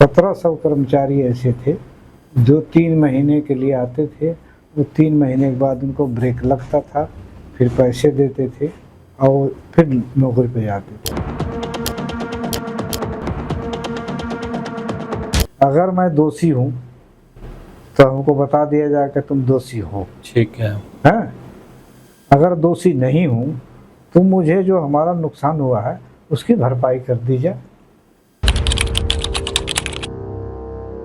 1700 कर्मचारी ऐसे थे जो 3 महीने के लिए आते थे। वो 3 महीने के बाद उनको ब्रेक लगता था, फिर पैसे देते थे और फिर नौकरी पे जाते थे। अगर मैं दोषी हूँ तो हमको बता दिया जाए कि तुम दोषी हो, ठीक है। हैं? अगर दोषी नहीं हूँ तो मुझे जो हमारा नुकसान हुआ है उसकी भरपाई कर दी जाए।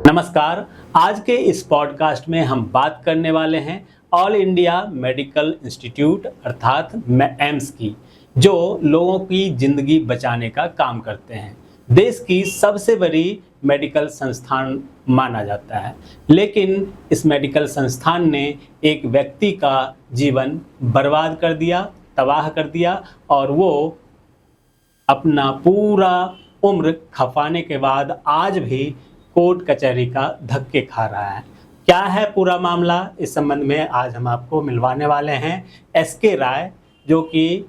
नमस्कार, आज के इस पॉडकास्ट में हम बात करने वाले हैं ऑल इंडिया मेडिकल इंस्टीट्यूट अर्थात एम्स की, जो लोगों की ज़िंदगी बचाने का काम करते हैं। देश की सबसे बड़ी मेडिकल संस्थान माना जाता है, लेकिन इस मेडिकल संस्थान ने एक व्यक्ति का जीवन बर्बाद कर दिया, तबाह कर दिया, और वो अपना पूरा उम्र खपाने के बाद आज भी कोर्ट कचहरी का धक्के खा रहा है। क्या है पूरा मामला, इस संबंध में आज हम आपको मिलवाने वाले हैं एसके राय, जो कि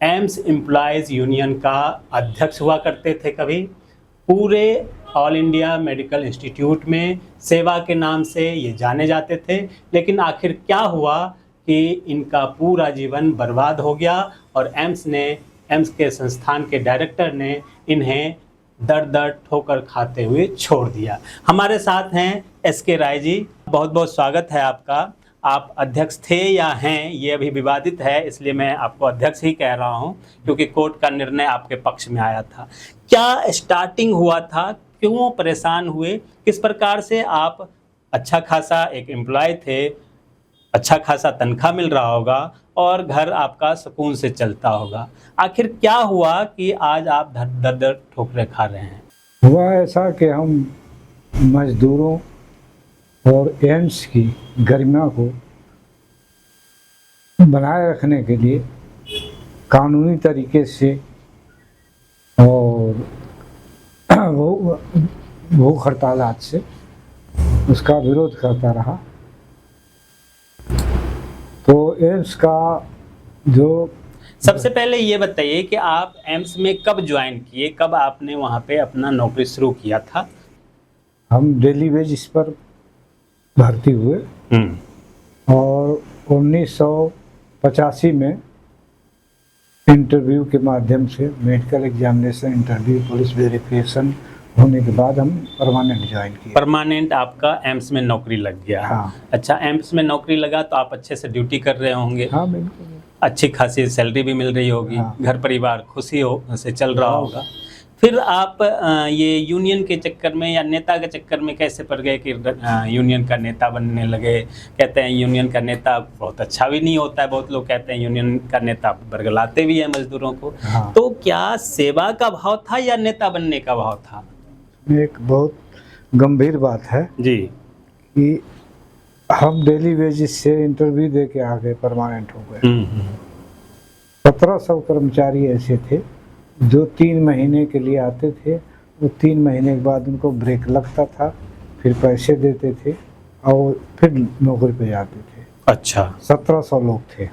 एम्स एम्प्लॉयज़ यूनियन का अध्यक्ष हुआ करते थे कभी। पूरे ऑल इंडिया मेडिकल इंस्टीट्यूट में सेवा के नाम से ये जाने जाते थे, लेकिन आखिर क्या हुआ कि इनका पूरा जीवन बर्बाद हो गया और एम्स के संस्थान के डायरेक्टर ने इन्हें दर दर ठोकर खाते हुए छोड़ दिया। हमारे साथ हैं एसके राय जी, बहुत बहुत स्वागत है आपका। आप अध्यक्ष थे या हैं ये अभी विवादित है, इसलिए मैं आपको अध्यक्ष ही कह रहा हूं, क्योंकि कोर्ट का निर्णय आपके पक्ष में आया था। क्या स्टार्टिंग हुआ था, क्यों परेशान हुए, किस प्रकार से आप अच्छा खासा एक एम्प्लॉय थे, अच्छा खासा तनख्वाह मिल रहा होगा और घर आपका सुकून से चलता होगा, आखिर क्या हुआ कि आज आप दर दर ठोकरें खा रहे हैं? हुआ ऐसा कि हम मजदूरों और एम्स की गरिमा को बनाए रखने के लिए कानूनी तरीके से और भूख हड़ताल से उसका विरोध करता रहा। तो एम्स का जो सबसे पहले ये बताइए कि आप एम्स में कब ज्वाइन किए, कब आपने वहाँ पे अपना नौकरी शुरू किया था? हम डेली वेजिस पर भर्ती हुए और 1985 में इंटरव्यू के माध्यम से medical examination interview police verification होने के बाद हम परमानेंट ज्वाइन किए। परमानेंट आपका एम्स में नौकरी लग गया? हाँ। अच्छा, एम्स में नौकरी लगा तो आप अच्छे से ड्यूटी कर रहे होंगे? हाँ बिल्कुल। अच्छी खासी सैलरी भी मिल रही होगी। हाँ। घर परिवार खुशी से चल रहा होगा। फिर आप ये यूनियन के चक्कर में या नेता के चक्कर में कैसे पड़ गए कि यूनियन का नेता बनने लगे? कहते हैं यूनियन का नेता बहुत अच्छा भी नहीं होता है, बहुत लोग कहते हैं यूनियन का नेता बरगलाते भी हैं मजदूरों को। हाँ। तो क्या सेवा का भाव था या नेता बनने का भाव था? एक बहुत गंभीर बात है जी कि हम डेली वेजिस से इंटरव्यू दे के आ गए, परमानेंट हो गए। 1700 कर्मचारी ऐसे थे जो 3 महीने के लिए आते थे। वो 3 महीने के बाद उनको ब्रेक लगता था, फिर पैसे देते थे और फिर नौकरी पे जाते थे। अच्छा, 1700 लोग थे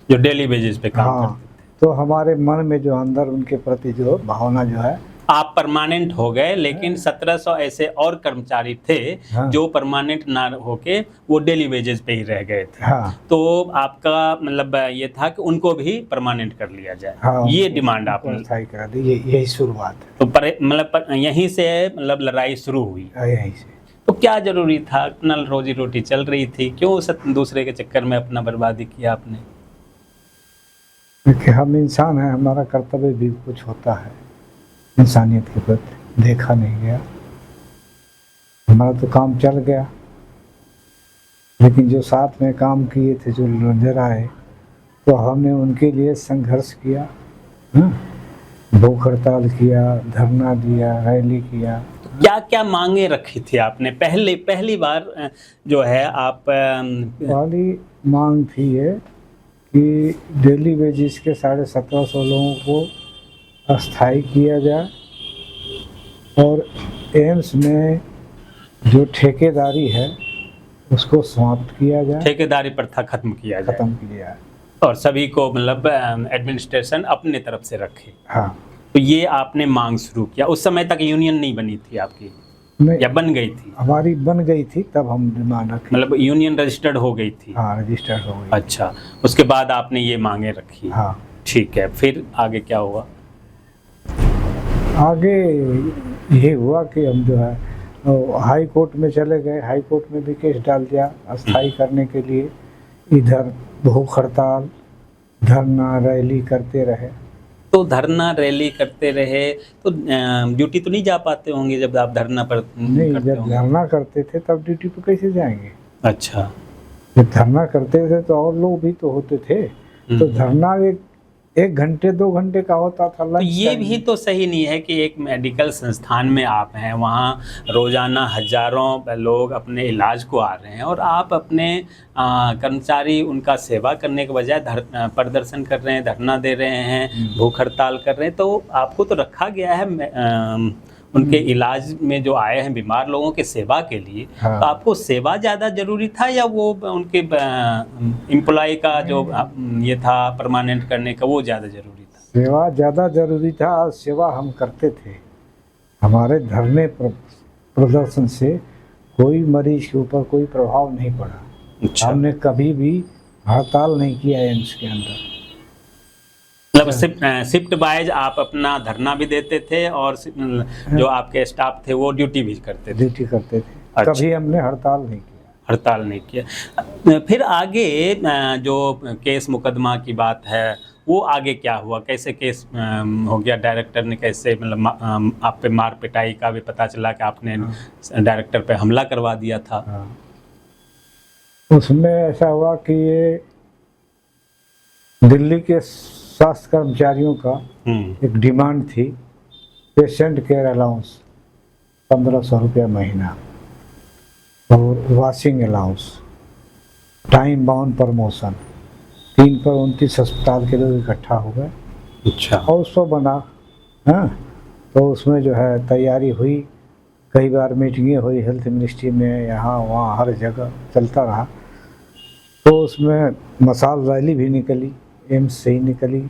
जो डेली बेसिस पे काम हाँ। करते थे। तो हमारे मन में जो अंदर उनके प्रति जो भावना जो है, आप परमानेंट हो गए, लेकिन 1700 ऐसे और कर्मचारी थे हाँ। जो परमानेंट ना होके वो डेली वेजेस पे ही रह गए थे। हाँ। तो आपका मतलब ये था कि उनको भी परमानेंट कर लिया जाए। हाँ, ये डिमांड आपने स्थायी करा दी। यही शुरुआत तो मतलब यहीं से मतलब लड़ाई शुरू हुई। है, यहीं से। तो क्या जरूरी था, अपना रोजी रोटी चल रही थी, क्यों दूसरे के चक्कर में अपना बर्बादी किया आपने? क्योंकि हम इंसान हैं, हमारा कर्तव्य भी कुछ होता है इंसानियत के प्रति, देखा नहीं गया। हमारा तो काम चल गया, लेकिन जो साथ में काम किए थे, जो नजर आए, तो हमने उनके लिए संघर्ष किया, भूख हड़ताल किया, धरना दिया, रैली किया। क्या क्या मांगे रखी थी आपने पहली बार जो है आप? पहली मांग थी ये कि डेली वेजिस के 1750 लोगों को अस्थायी किया जाए और एम्स में जो ठेकेदारी है उसको समाप्त किया जाए, ठेकेदारी प्रथा खत्म किया जाए, खत्म किया जाए और सभी को मतलब एडमिनिस्ट्रेशन अपने तरफ से रखे। हाँ। तो ये आपने मांग शुरू किया। उस समय तक यूनियन नहीं बनी थी आपकी? नहीं, या बन गई थी? हमारी बन गई थी तब हम डिमांड रखी। मतलब यूनियन रजिस्टर्ड हो गई थी? हाँ, रजिस्टर्ड हो गई। अच्छा, उसके बाद आपने ये मांगे रखी? हाँ। ठीक है, फिर आगे क्या हुआ? आगे ये हुआ कि हम जो है हाई कोर्ट में चले गए। हाई कोर्ट में भी केस डाल दिया अस्थायी करने के लिए। इधर भूख हड़ताल, धरना, रैली करते रहे। तो धरना रैली करते रहे तो ड्यूटी तो नहीं जा पाते होंगे जब आप धरना पर नहीं, करते जब होंगे? धरना करते थे तब ड्यूटी पे कैसे जाएंगे? अच्छा। जब धरना करते थे तो और लोग भी तो होते थे। तो धरना एक घंटे 2 घंटे का होता था। तो ये भी तो सही नहीं है कि एक मेडिकल संस्थान में आप हैं, वहाँ रोजाना हजारों लोग अपने इलाज को आ रहे हैं और आप अपने कर्मचारी उनका सेवा करने के बजाय प्रदर्शन कर रहे हैं, धरना दे रहे हैं, भूख हड़ताल कर रहे हैं। तो आपको तो रखा गया है उनके इलाज में जो आए हैं बीमार लोगों के सेवा के लिए। हाँ। तो आपको सेवा ज़्यादा जरूरी था या वो उनके एम्प्लॉय का जो ये था परमानेंट करने का वो ज़्यादा जरूरी था? सेवा ज़्यादा जरूरी था और सेवा हम करते थे। हमारे धरने प्रदर्शन से कोई मरीज के ऊपर कोई प्रभाव नहीं पड़ा। अच्छा। हमने कभी भी हड़ताल नहीं किया एम्स के अंदर। मतलब शिफ्ट वाइज आप अपना धरना भी देते थे और जो आपके स्टाफ थे वो ड्यूटी भी करते थे? ड्यूटी करते थे। अच्छा। कभी हमने हड़ताल नहीं किया। हड़ताल नहीं किया। फिर आगे जो केस मुकदमा की बात है वो आगे क्या हुआ? कैसे केस हो गया? डायरेक्टर ने कैसे, मतलब आप पे मार पिटाई का भी पता चला कि आपने डायरेक्टर पे हमला करवा दिया था। हाँ। उसमें ऐसा हुआ कि ये दिल्ली के स्वास्थ्य कर्मचारियों का एक डिमांड थी, पेशेंट केयर अलाउंस 1500 रुपया महीना और washing allowance, time bound promotion. 3 पर 29 अस्पताल के लोग इकट्ठा हो गए। अच्छा। और उसको बना। हाँ, तो उसमें जो है तैयारी हुई, कई बार मीटिंगें हुई हेल्थ मिनिस्ट्री में, यहाँ वहाँ हर जगह चलता रहा। तो उसमें मसाल रैली भी निकली, एम्स से ही निकली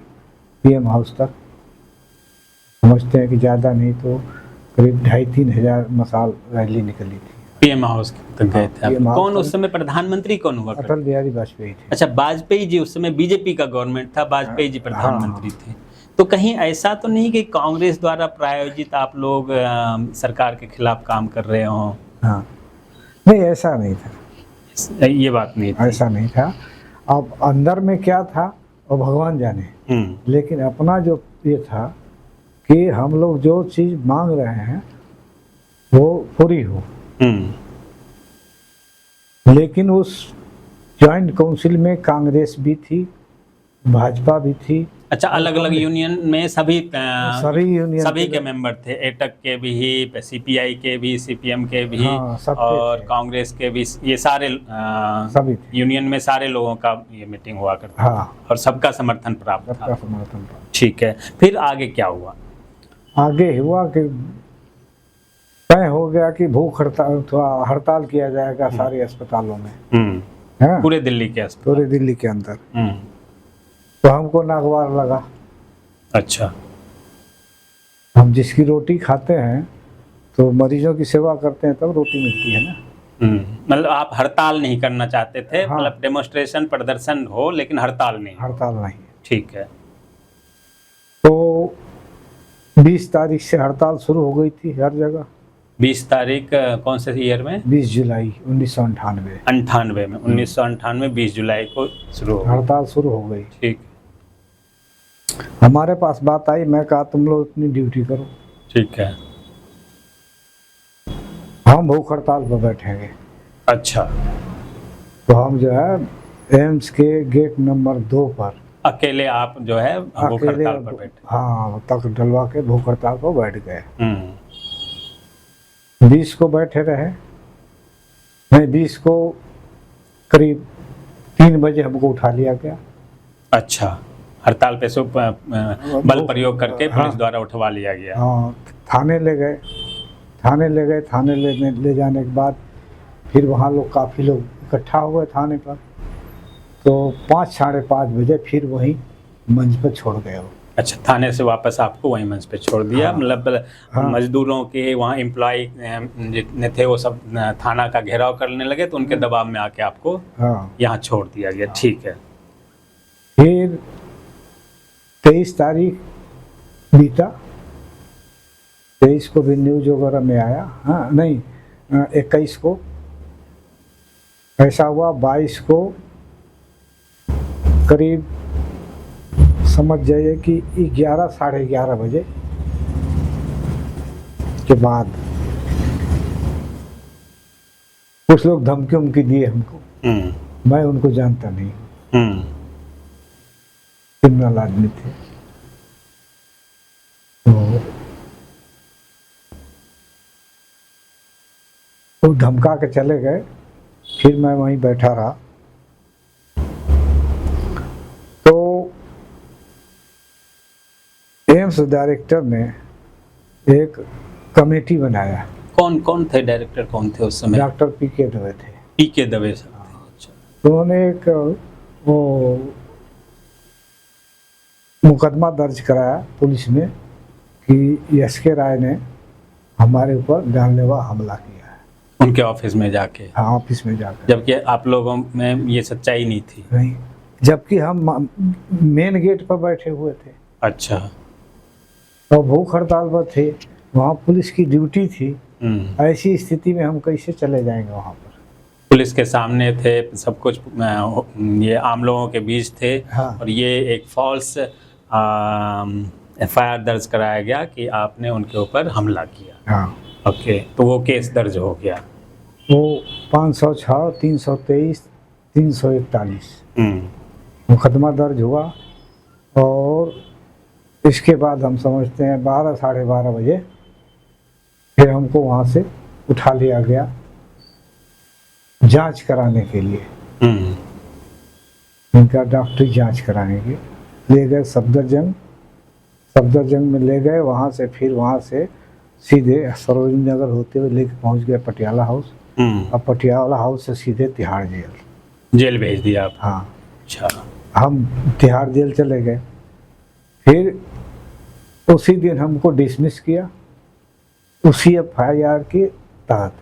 पीएम हाउस तक। समझते हैं कि ज़्यादा नहीं तो करीब 2,500-3 हज़ार मसाल रैली निकली थी। पीएम हाउस तक गए थे आप? PM हाउस कौन तक। उस समय प्रधानमंत्री कौन हुआ? अटल बिहारी वाजपेयी थे। अच्छा, वाजपेयी जी। उस समय बीजेपी का गवर्नमेंट था, वाजपेयी जी प्रधानमंत्री थे। तो कहीं ऐसा तो नहीं कि कांग्रेस द्वारा प्रायोजित आप लोग सरकार के खिलाफ काम कर रहे हों? हाँ, नहीं ऐसा नहीं था। ये बात नहीं थी। ऐसा नहीं था। अब अंदर में क्या था वो भगवान जाने। लेकिन अपना जो ये था कि हम लोग जो चीज़ मांग रहे हैं वो पूरी हो। लेकिन उस जॉइंट काउंसिल में कांग्रेस भी थी, भाजपा भी थी। अच्छा, अलग अलग यूनियन में सभी यूनियन सभी के मेंबर थे? एटक के भी, सीपीआई के भी, सीपीएम के भी, हाँ, और थे। कांग्रेस के भी। ये सारे सभी थे। यूनियन में सारे लोगों का ये मीटिंग हुआ करता। हाँ। और सबका समर्थन प्राप्त था। सबका समर्थन था। ठीक है, फिर आगे क्या हुआ? आगे हुआ कि तय हो गया कि भूख हड़ताल किया जाएगा सारे अस्पतालों में। हाँ? पूरे दिल्ली के अस्पताल? पूरे दिल्ली के अंदर। तो हमको नागवार लगा। अच्छा। हम जिसकी रोटी खाते हैं तो मरीजों की सेवा करते हैं तब रोटी मिलती है ना। मतलब आप हड़ताल नहीं करना चाहते थे? हाँ। मतलब डेमोन्स्ट्रेशन, प्रदर्शन हो लेकिन हड़ताल नहीं? हड़ताल नहीं। ठीक है। तो 20 तारीख से हड़ताल शुरू हो गई थी हर जगह। 20 तारीख कौन से ईयर में? 20 जुलाई 1998। 98 में, 1998 20 जुलाई को शुरू हो गई हड़ताल शुरू हो गई। ठीक। हमारे पास बात आई, मैं कहा तुम लोग अपनी ड्यूटी करो। ठीक है। हम भूख हड़ताल पर बैठेंगे। अच्छा। तो हम जो है एम्स के गेट नंबर 2 पर अकेले आप जो है भूख हड़ताल पर बैठे? हाँ, तक डलवा के भूख हड़ताल पर बैठ गए। 20 को बैठे रहे। नहीं, 20 को करीब 3 बजे हमको उठा लिया गया। अच्छा, हड़ताल पे से बल प्रयोग करके पुलिस द्वारा उठवा लिया गया? हाँ, थाने ले गए। थाने ले जाने के बाद फिर वहाँ लोग काफ़ी लोग इकट्ठा हो गए थाने पर। तो 5 साढ़े 5 बजे फिर वहीं मंच पर छोड़ गए वो। अच्छा, थाने से वापस आपको वहीं मंच पे छोड़ दिया। हाँ। मतलब हाँ। मजदूरों के वहाँ एम्प्लॉय जितने थे वो सब थाना का घेराव करने लगे, तो उनके दबाव में आके आपको हाँ। यहाँ छोड़ दिया गया। ठीक है। फिर 23 तारीख बीता, 23 को भी न्यूज वगैरह में आया। हाँ नहीं, 21 को ऐसा हुआ। 22 को करीब समझ जाइए कि 11 साढ़े 11 बजे के बाद कुछ लोग धमकी उमकी दिए हमको। मैं उनको जानता नहीं, क्रिमिनल आदमी थे। तो धमका के चले गए। फिर मैं वहीं बैठा रहा। तो एम्स डायरेक्टर ने एक कमेटी बनाया। कौन कौन थे डायरेक्टर, कौन थे उस समय? डॉक्टर पीके दवे थे। पीके दवे साहब थे। अच्छा। तो उन्होंने एक वो मुकदमा दर्ज कराया पुलिस में कि एसके राय ने हमारे ऊपर जानलेवा हमला किया है, उनके ऑफिस में जाके। हाँ, ऑफिस में जाकर। जबकि आप लोगों में ये सच्चाई नहीं थी। नहीं, जबकि हम मेन गेट पर बैठे हुए थे। अच्छा। और भूख हड़ताल पर थे, वहाँ पुलिस की ड्यूटी थी। ऐसी स्थिति में हम कैसे चले जाएंगे वहाँ पर? पुलिस के सामने थे, सब कुछ ये आम लोगों के बीच थे। हाँ। और ये एक फॉल्स FIR दर्ज कराया गया कि आपने उनके ऊपर हमला किया। हाँ। ओके, तो वो केस दर्ज हो गया। वो 506, 323, 341 मुकदमा दर्ज हुआ। और इसके बाद हम समझते हैं 12 साढ़े 12 बजे फिर हमको वहाँ से उठा लिया गया जांच कराने के लिए। इनका डॉक्टरी जांच कराएंगे। ले गए सफदरजंग में ले गए। वहाँ से फिर वहाँ से सीधे सरोजनी नगर होते हुए लेके पहुँच गए पटियाला हाउस। अब पटियाला हाउस से सीधे तिहाड़ जेल भेज दिया आप? हाँ। अच्छा। हम तिहाड़ जेल चले गए। फिर उसी दिन हमको डिसमिस किया, उसी FIR के तहत।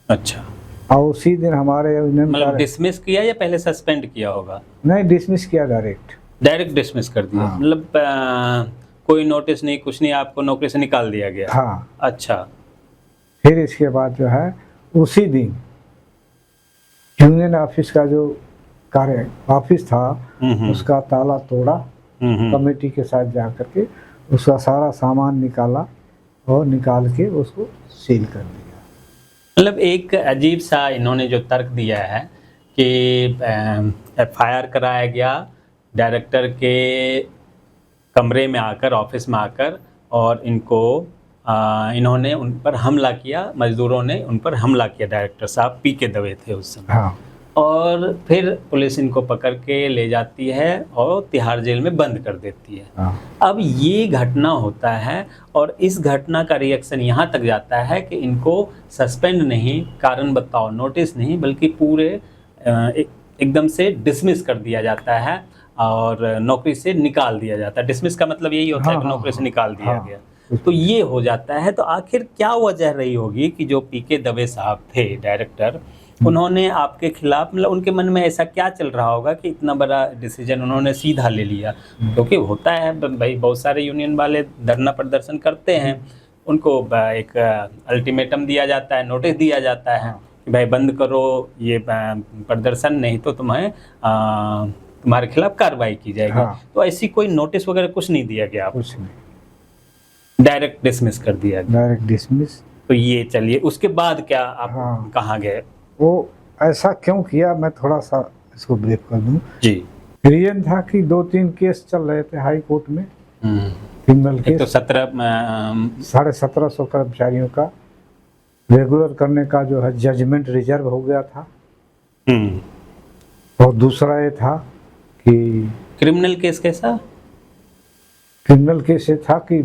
अच्छा। और उसी दिन हमारे मतलब डिसमिस किया या पहले सस्पेंड किया होगा? नहीं, डिसमिस किया, डायरेक्ट डिसमिस कर दिया। हाँ। मतलब कोई नोटिस नहीं, कुछ नहीं, आपको नौकरी से निकाल दिया गया? हाँ। अच्छा। फिर इसके बाद जो है उसी दिन यूनियन ऑफिस का जो कार्य ऑफिस था उसका ताला तोड़ा। कमेटी के साथ जा करके उसका सारा सामान निकाला और निकाल के उसको सील कर दिया। मतलब एक अजीब सा इन्होंने जो तर्क दिया है कि FIR कराया गया डायरेक्टर के कमरे में आकर, ऑफिस में आकर, और इन्होंने उन पर हमला किया, मजदूरों ने उन पर हमला किया। डायरेक्टर साहब पीके दवे थे उस समय। हाँ। और फिर पुलिस इनको पकड़ के ले जाती है और तिहाड़ जेल में बंद कर देती है। हाँ। अब ये घटना होता है और इस घटना का रिएक्शन यहाँ तक जाता है कि इनको सस्पेंड नहीं, कारण बताओ नोटिस नहीं, बल्कि पूरे एकदम से डिसमिस कर दिया जाता है और नौकरी से निकाल दिया जाता है। डिसमिस का मतलब यही होता है कि नौकरी से निकाल दिया गया। तो ये हो जाता है। तो आखिर क्या वजह रही होगी कि जो पीके दवे साहब थे डायरेक्टर, उन्होंने आपके खिलाफ, मतलब उनके मन में ऐसा क्या चल रहा होगा कि इतना बड़ा डिसीजन उन्होंने सीधा ले लिया? क्योंकि होता है भाई, बहुत सारे यूनियन वाले धरना प्रदर्शन करते हैं, उनको एक अल्टीमेटम दिया जाता है, नोटिस दिया जाता है कि भाई बंद करो ये प्रदर्शन, नहीं तो तुम्हारे खिलाफ कार्रवाई की जाएगी। हाँ। तो ऐसी कोई नोटिस वगैरह कुछ नहीं दिया गया? कुछ नहीं, डायरेक्ट डिसमिस कर दिया गया। Direct dismiss. तो ये चलिए, उसके बाद क्या आप हाँ। कहाँ गए? वो ऐसा क्यों किया, मैं थोड़ा सा इसको ब्रीफ कर दूं। जी। रीजन था कि 2-3 केस चल रहे थे हाई कोर्ट में, क्रिमिनल केस। तो 1750 कर्मचारियों का रेगुलर करने का जो है जजमेंट रिजर्व हो गया था। और दूसरा ये था कि क्रिमिनल केस कैसा? क्रिमिनल केस ये था कि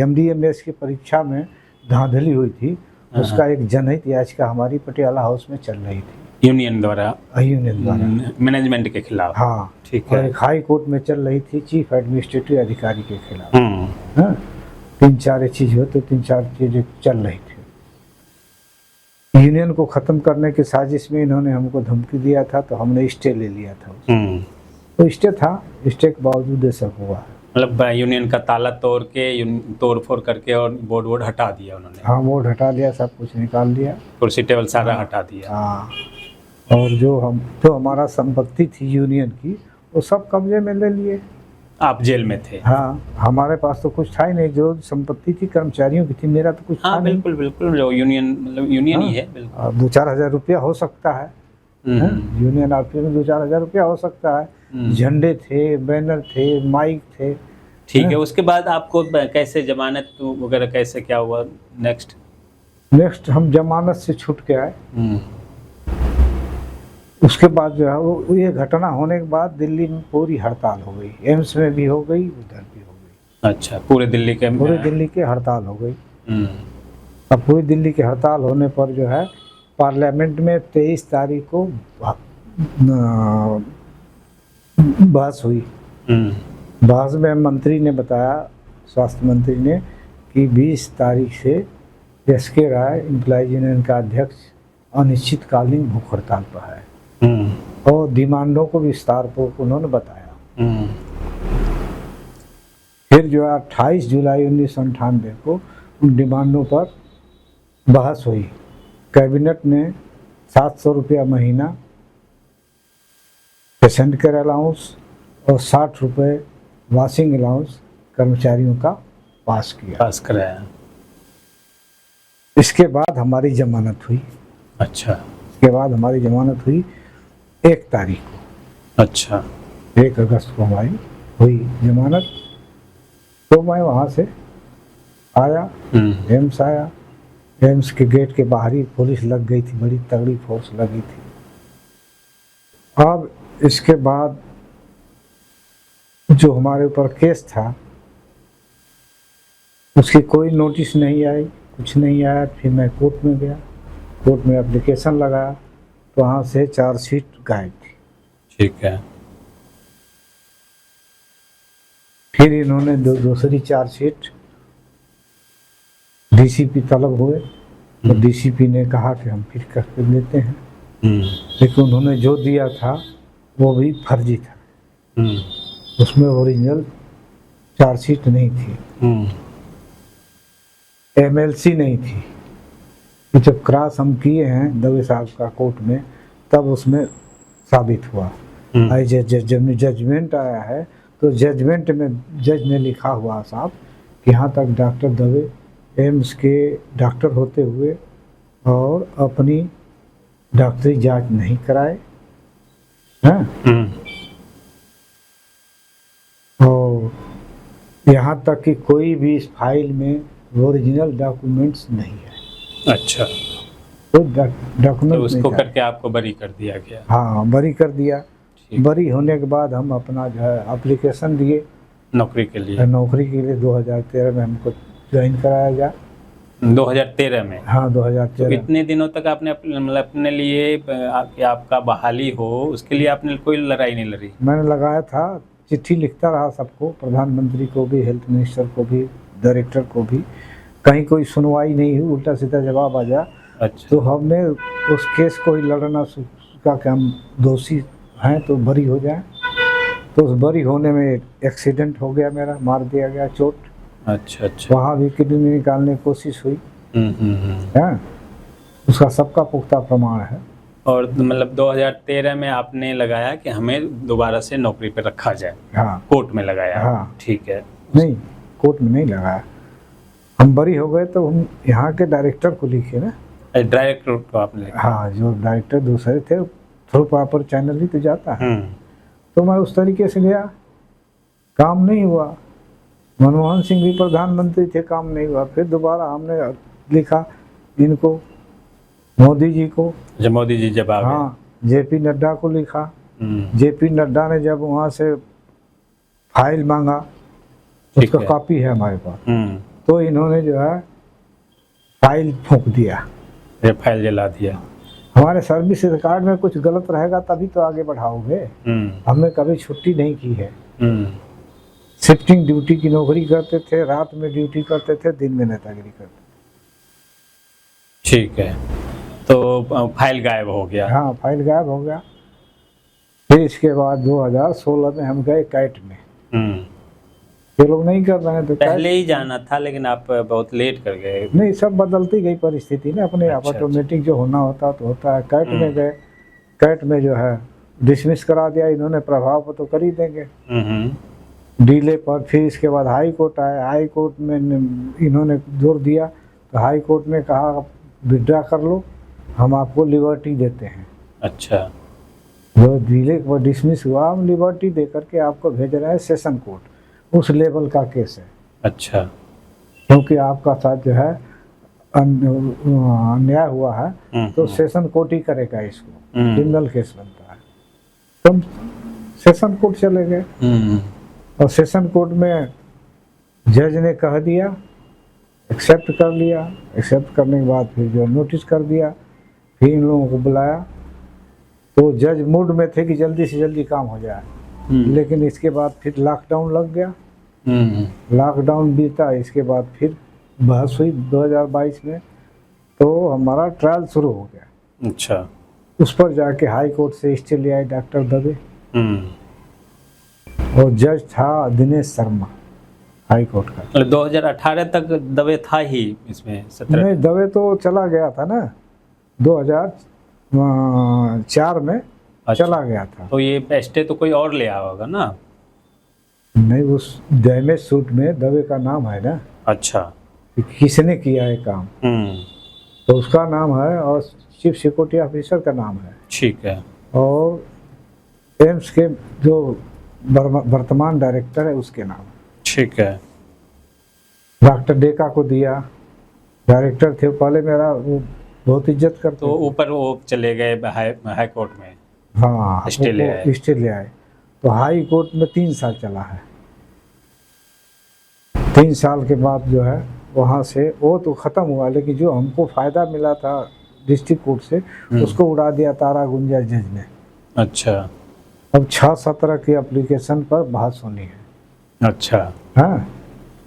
MDMS की परीक्षा में धांधली हुई थी, उसका एक जनहित याचिका हमारी पटियाला हाउस में चल रही थी। यूनियन द्वारा, यूनियन द्वारा। मैनेजमेंट के खिलाफ। हाँ, ठीक और है। एक हाई कोर्ट में चल रही थी चीफ एडमिनिस्ट्रेटिव अधिकारी के खिलाफ। हम्म। हाँ, 3-4 चीज हो तो 3-4 चीजें चल रही थी। यूनियन को खत्म करने की साजिश में इन्होंने हमको धमकी दिया था, तो हमने स्टे ले लिया था। तो स्टे था, स्टे के बावजूद ये सब हुआ है। मतलब यूनियन का ताला तोड़ के, तोड़ फोड़ करके और बोर्ड हटा दिया उन्होंने। हाँ, बोर्ड हटा लिया, सब कुछ निकाल दिया, कुर्सी टेबल सारा हटा दिया। हाँ। और जो हमारा संपत्ति थी यूनियन की, वो सब कब्जे में ले लिए। आप जेल में थे? हाँ, हमारे पास तो कुछ था ही नहीं। जो संपत्ति थी कर्मचारियों की थी, मेरा तो कुछ था हाँ, नहीं। बिल्कुल बिल्कुल, जो यूनियन मतलब यूनियन ही है, बिल्कुल। 2-4 हज़ार रुपया हो सकता है। यूनियन ऑफिस में 2-4 हज़ार रुपया हो सकता है। झंडे थे, बैनर थे, माइक थे। ठीक है। उसके बाद आपको कैसे जमानत वगैरह कैसे क्या हुआ नेक्स्ट हम जमानत से छूट के आए। उसके बाद जो है वो ये घटना होने के बाद दिल्ली में पूरी हड़ताल हो गई। एम्स में भी हो गई, उधर भी हो गई। अच्छा, पूरे दिल्ली के हड़ताल हो गई। अब पूरी दिल्ली की हड़ताल होने पर जो है पार्लियामेंट में 23 तारीख को बहस हुई। बहस में मंत्री ने बताया, स्वास्थ्य मंत्री ने, कि 20 तारीख से एसके राय एम्प्लॉयज यूनियन का अध्यक्ष अनिश्चितकालीन भूख हड़ताल पर है। और डिमांडों को विस्तार पूर्वक उन्होंने बताया। फिर जो है 28 जुलाई 1998 को उन डिमांडों पर बहस हुई। कैबिनेट ने 700 रुपया महीना पेशेंट केयर अलाउंस और 60 रुपये वाशिंग अलाउंस कर्मचारियों का पास कराया। इसके बाद हमारी जमानत हुई। अच्छा। इसके बाद हमारी जमानत हुई 1 तारीख को। अच्छा। 1 अगस्त को हमारी हुई जमानत। तो मैं वहाँ से आया, एम्स आया। एम्स के गेट के बाहर ही पुलिस लग गई थी, बड़ी तगड़ी फोर्स लगी थी। अब इसके बाद जो हमारे ऊपर केस था, उसकी कोई नोटिस नहीं आई, कुछ नहीं आया। फिर मैं कोर्ट में गया, कोर्ट में एप्लीकेशन लगाया, तो वहाँ से चार्जशीट गायब थी। ठीक है। फिर इन्होंने दूसरी चार्जशीट डीसीपी तलब हुए, तो डीसीपी ने कहा कि हम फिर करके देते हैं। लेकिन उन्होंने जो दिया था वो भी फर्जी था। उसमें ओरिजिनल चार्जशीट नहीं थी, एमएलसी नहीं थी। कि जब क्रॉस हम किए हैं दवे साहब का कोर्ट में, तब उसमें साबित हुआ। जब जजमेंट आया है, तो जजमेंट में जज ने लिखा हुआ साहब कि यहाँ तक डॉक्टर दवे एम्स के डॉक्टर होते हुए और अपनी डॉक्टरी जांच नहीं कराए हैं, और यहाँ तक कि कोई भी इस फाइल में ओरिजिनल डॉक्यूमेंट्स नहीं है। अच्छा। तो डॉक्यूमेंट तो उसको करके आपको बरी कर दिया गया? हाँ, बरी कर दिया। बरी होने के बाद हम अपना जो है एप्लीकेशन दिए नौकरी के लिए। 2013 में हमको ज्वाइन कराया गया। 2013 में? हाँ, 2013। तो इतने दिनों तक आपने मतलब अपने लिए कि आपका बहाली हो, उसके लिए आपने कोई लड़ाई नहीं लड़ी? मैंने लगाया था, चिट्ठी लिखता रहा सबको, प्रधानमंत्री को भी, हेल्थ मिनिस्टर को भी, डायरेक्टर को भी। कहीं कोई सुनवाई नहीं हुई, उल्टा सीधा जवाब आ गया। अच्छा। तो हमने उस केस को ही लड़ना का कि हम दोषी हैं तो बरी हो जाए। तो उस बरी होने में एक्सीडेंट हो गया मेरा, मार दिया गया, चोट। अच्छा अच्छा। वहाँ भी किडनी निकालने की कोशिश हुई है, उसका सबका पुख्ता प्रमाण है। और मतलब 2013 में आपने लगाया कि हमें दोबारा से नौकरी पे रखा जाए? हाँ, कोर्ट में लगाया? हाँ। ठीक है। नहीं, कोर्ट में नहीं लगाया, हम बरी हो गए तो हम यहाँ के डायरेक्टर को लिखे ना। डायरेक्टर को आपने लिखा? हाँ, जो डायरेक्टर दूसरे थे, थ्रू प्रॉपर चैनल ही तो जाता है। तो मैं उस तरीके से गया, काम नहीं हुआ। मनमोहन सिंह भी प्रधानमंत्री थे, काम नहीं हुआ। फिर दोबारा हमने लिखा इनको, मोदी जी को। जब मोदी जी जब आ गए? हाँ, जेपी नड्डा को लिखा। जेपी नड्डा ने जब वहाँ से फाइल मांगा, उसका कॉपी है हमारे पास, तो इन्होंने जो है फाइल फूंक दिया, फाइल जला दिया। हमारे सर्विस रिकॉर्ड में कुछ गलत रहेगा तभी तो आगे बढ़ाओगे। हमने कभी छुट्टी नहीं की है। शिफ्टिंग ड्यूटी की नौकरी करते थे, रात में ड्यूटी करते थे, दिन में नेतागिरी करते थे। ठीक है, तो फाइल गायब हो गया। हाँ, फाइल गायब हो गया। फिर इसके बाद 2016 में हम गए कैट में। ये लोग नहीं कर रहे हैं तो पहले ही जाना था, लेकिन आप बहुत लेट कर गए। नहीं, सब बदलती गई परिस्थिति ना अपने आप। ऑटोमेटिक जो होना होता तो होता है। कैट में गए। कैट में जो है डिसमिस करा दिया इन्होंने, प्रभाव पर तो कर ही देंगे डीले पर। फिर इसके बाद हाई कोर्ट आया। हाई कोर्ट में इन्होंने जोर दिया तो हाई कोर्ट ने कहा विड्रा कर लो, हम आपको लिबर्टी देते हैं। अच्छा, जो डीले पर डिसमिस हुआ हम लिबर्टी दे करके आपको भेज रहे हैं सेशन कोर्ट। उस लेवल का केस है। अच्छा, क्योंकि आपका साथ जो है अन्याय हुआ है तो सेशन कोर्ट ही करेगा इसको, क्रिमिनल केस बनता है। तो हम सेशन कोर्ट चले गए और सेशन कोर्ट में जज ने कह दिया, एक्सेप्ट कर लिया। एक्सेप्ट करने के बाद फिर जो नोटिस कर दिया, फिर इन लोगों को बुलाया। तो जज मूड में थे कि जल्दी से जल्दी काम हो जाए, लेकिन इसके बाद फिर लॉकडाउन लग गया। लॉकडाउन बीता, इसके बाद फिर बहस हुई 2022 में, तो हमारा ट्रायल शुरू हो गया। अच्छा, उस पर जाके हाई कोर्ट से स्टे ले आए डॉक्टर दवे और जज था दिनेश शर्मा, हाई कोर्ट का। 2018 तक दवे था ही इसमें? 17 नहीं, दवे तो चला गया था ना, 2004 में। अच्छा, चला गया था। तो ये स्टे तो कोई और ले आया होगा ना? नहीं, उस डैमेज सूट में दवे का नाम है ना। अच्छा, कि किसने किया है काम, तो उसका नाम है और चीफ सिक्योरिटी ऑफिसर का नाम है। ठीक है। और एम्स के जो वर्तमान डायरेक्टर है उसके नाम। ठीक है। डॉक्टर डेका को दिया, डायरेक्टर थे पहले, मेरा वो बहुत इज्जत करते। तो ऊपर वो चले गए हाई कोर्ट में। हाँ, स्टे ले आए। स्टे ले आए। तो हाई कोर्ट में 3 साल चला है। 3 साल के बाद जो है वहाँ से वो तो ख़त्म हुआ, लेकिन जो हमको फ़ायदा मिला था डिस्ट्रिक्ट कोर्ट से उसको उड़ा दिया तारा गुंजा जज ने। अच्छा, अब 6-17 की एप्लीकेशन पर बहस होनी है। अच्छा, हाँ,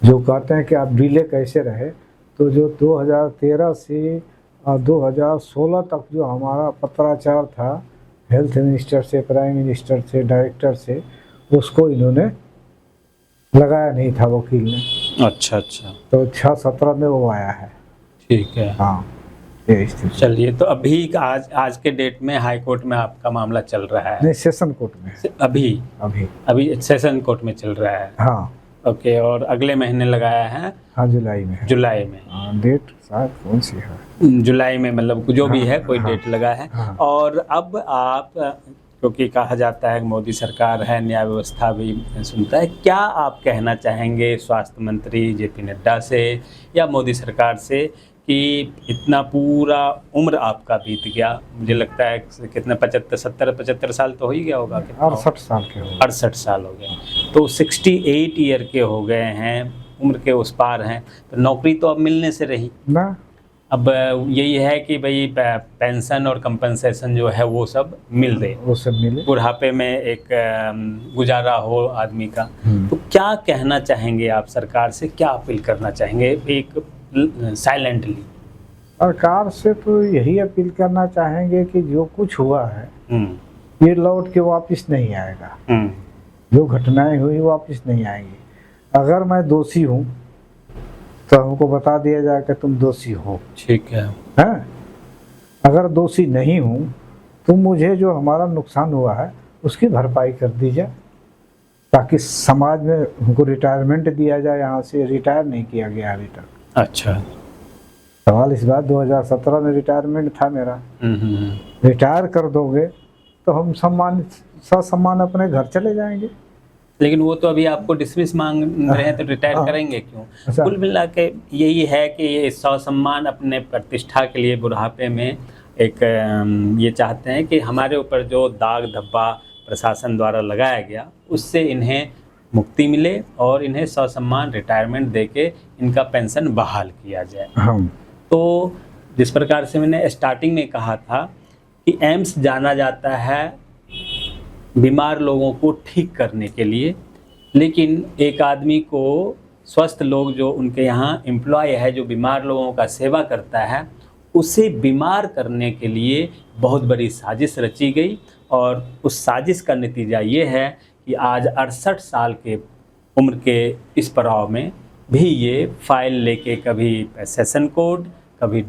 जो कहते हैं कि आप डिले कैसे रहे, तो जो 2013 से 2016 तक जो हमारा पत्राचार था हेल्थ मिनिस्टर से, प्राइम मिनिस्टर से, डायरेक्टर से, उसको इन्होंने लगाया नहीं था वकील ने। अच्छा, अच्छा, तो 6-17 में वो आया है। ठीक है। हाँ, ये स्थिति। चलिए, तो अभी आज के डेट में हाई कोर्ट में आपका मामला चल रहा है? नहीं, सेशन कोर्ट में। अभी सेशन कोर्ट में चल रहा है। हाँ। ओके, और अगले महीने लगाया है? हाँ, जुलाई में। जुलाई में। हाँ, डेट शायद कौन सी है? जुलाई में, मतलब जो भी है, कोई डेट लगा है। हाँ। और अब आप, क्योंकि कहा जाता है मोदी सरकार है, न्याय व्यवस्था भी सुनता है, क्या आप कहना चाहेंगे स्वास्थ्य मंत्री जेपी नड्डा से या मोदी सरकार से कि इतना पूरा उम्र आपका बीत गया, मुझे लगता है कितना 75 साल तो हो ही गया होगा? 68 साल के हो गए। 68 साल हो गए, तो 68 ईयर के हो गए हैं, उम्र के उस पार हैं, तो नौकरी तो अब मिलने से रही ना। अब यही है कि भाई पेंशन और कंपनसेशन जो है वो सब मिल रहे, वो सब मिले, बुढ़ापे में एक गुजारा हो आदमी का। तो क्या कहना चाहेंगे आप सरकार से, क्या अपील करना चाहेंगे एक साइलेंटली? सरकार से तो यही अपील करना चाहेंगे कि जो कुछ हुआ है ये लौट के वापस नहीं आएगा। जो घटनाएं हुई वापस नहीं आएंगी। अगर मैं दोषी हूँ तो हमको बता दिया जाए कि तुम दोषी हो। ठीक है। हैं? अगर दोषी नहीं हूँ तो मुझे जो हमारा नुकसान हुआ है उसकी भरपाई कर दी जाए, ताकि समाज में हमको रिटायरमेंट दिया जाए। यहाँ से रिटायर नहीं किया गया अभी तक। अच्छा, सवाल इस बात 2017 में रिटायरमेंट था मेरा। रिटायर कर दोगे तो हम ससम्मान अपने घर चले जाएंगे। लेकिन वो तो अभी आपको डिसमिस मांग रहे हैं, तो रिटायर करेंगे क्यों? अच्छा। कुल मिला के यही है कि ये ससम्मान अपने प्रतिष्ठा के लिए बुढ़ापे में एक ये चाहते हैं कि हमारे ऊपर जो दाग धब्बा प्रशासन द्वारा लगाया गया उससे इन्हें मुक्ति मिले और इन्हें ससम्मान रिटायरमेंट देके इनका पेंशन बहाल किया जाए। तो जिस प्रकार से मैंने स्टार्टिंग में कहा था कि एम्स जाना जाता है बीमार लोगों को ठीक करने के लिए, लेकिन एक आदमी को, स्वस्थ लोग जो उनके यहाँ एम्प्लॉय है जो बीमार लोगों का सेवा करता है, उसे बीमार करने के लिए बहुत बड़ी साजिश रची गई। और उस साजिश का नतीजा ये है कि आज 68 साल के उम्र के इस पड़ाव में भी ये फाइल लेके कभी सेशन कोर्ट, कभी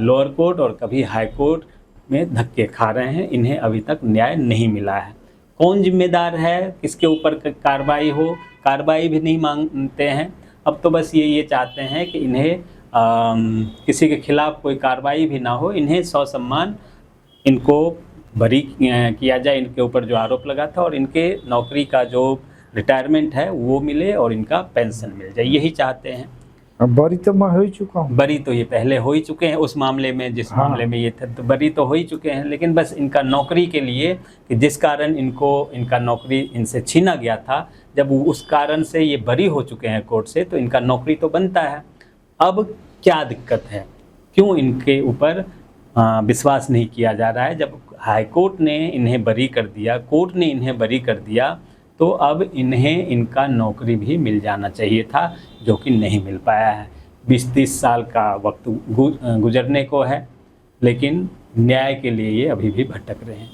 लोअर कोर्ट और कभी हाई कोर्ट में धक्के खा रहे हैं। इन्हें अभी तक न्याय नहीं मिला है। कौन जिम्मेदार है, किसके ऊपर कार्रवाई हो, कार्रवाई भी नहीं मांगते हैं। अब तो बस ये चाहते हैं कि इन्हें किसी के खिलाफ कोई कार्रवाई भी ना हो, इन्हें ससम्मान इनको बरी किया जाए, इनके ऊपर जो आरोप लगा था, और इनके नौकरी का जो रिटायरमेंट है वो मिले और इनका पेंशन मिल जाए, यही चाहते हैं। अब बरी तो मैं हो ही चुका हूँ। बरी तो ये पहले हो ही चुके हैं उस मामले में, जिस मामले में ये थे, तो बरी तो हो ही चुके हैं। लेकिन बस इनका नौकरी के लिए कि जिस कारण इनका नौकरी इनसे छीना गया था, जब वो उस कारण से ये बरी हो चुके हैं कोर्ट से, तो इनका नौकरी तो बनता है। अब क्या दिक्कत है, क्यों इनके ऊपर विश्वास नहीं किया जा रहा है? जब हाई कोर्ट ने इन्हें बरी कर दिया, कोर्ट ने इन्हें बरी कर दिया, तो अब इन्हें इनका नौकरी भी मिल जाना चाहिए था, जो कि नहीं मिल पाया है। 20-30 साल का वक्त गुजरने को है, लेकिन न्याय के लिए ये अभी भी भटक रहे हैं।